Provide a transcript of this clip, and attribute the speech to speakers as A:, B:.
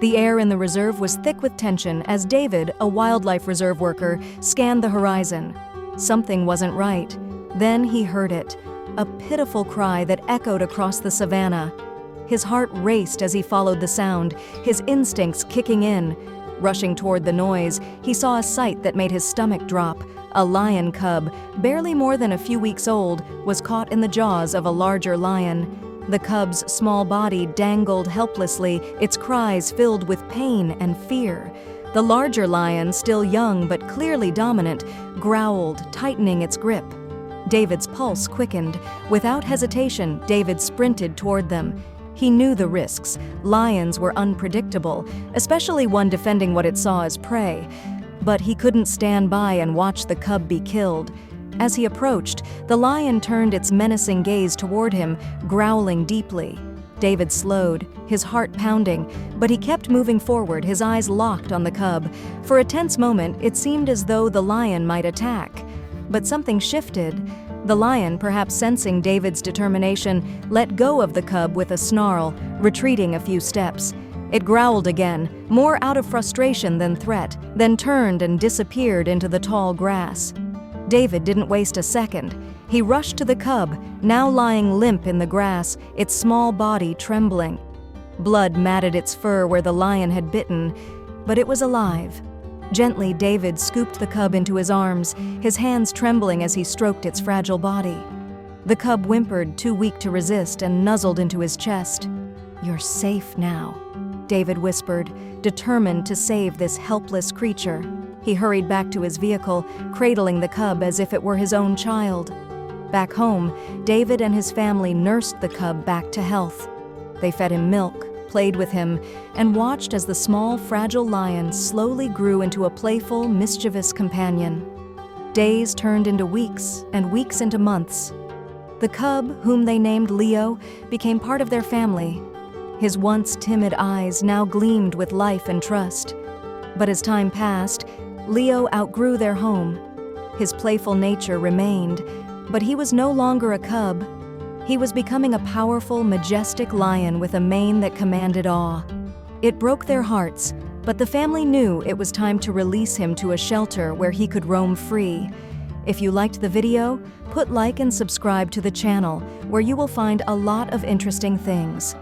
A: The air in the reserve was thick with tension as David, a wildlife reserve worker, scanned the horizon. Something wasn't right. Then he heard it, a pitiful cry that echoed across the savannah. His heart raced as he followed the sound, his instincts kicking in. Rushing toward the noise, he saw a sight that made his stomach drop. A lion cub, barely more than a few weeks old, was caught in the jaws of a larger lion. The cub's small body dangled helplessly, its cries filled with pain and fear. The larger lion, still young but clearly dominant, growled, tightening its grip. David's pulse quickened. Without hesitation, David sprinted toward them. He knew the risks. Lions were unpredictable, especially one defending what it saw as prey. But he couldn't stand by and watch the cub be killed. As he approached, the lion turned its menacing gaze toward him, growling deeply. David slowed, his heart pounding, but he kept moving forward, his eyes locked on the cub. For a tense moment, it seemed as though the lion might attack. But something shifted. The lion, perhaps sensing David's determination, let go of the cub with a snarl, retreating a few steps. It growled again, more out of frustration than threat, then turned and disappeared into the tall grass. David didn't waste a second. He rushed to the cub, now lying limp in the grass, its small body trembling. Blood matted its fur where the lion had bitten, but it was alive. Gently, David scooped the cub into his arms, his hands trembling as he stroked its fragile body. The cub whimpered, too weak to resist, and nuzzled into his chest. "You're safe now," David whispered, determined to save this helpless creature. He hurried back to his vehicle, cradling the cub as if it were his own child. Back home, David and his family nursed the cub back to health. They fed him milk, played with him, and watched as the small, fragile lion slowly grew into a playful, mischievous companion. Days turned into weeks, and weeks into months. The cub, whom they named Leo, became part of their family. His once timid eyes now gleamed with life and trust. But as time passed, Leo outgrew their home. His playful nature remained, but he was no longer a cub. He was becoming a powerful, majestic lion with a mane that commanded awe. It broke their hearts, but the family knew it was time to release him to a shelter where he could roam free. If you liked the video, put like and subscribe to the channel, where you will find a lot of interesting things.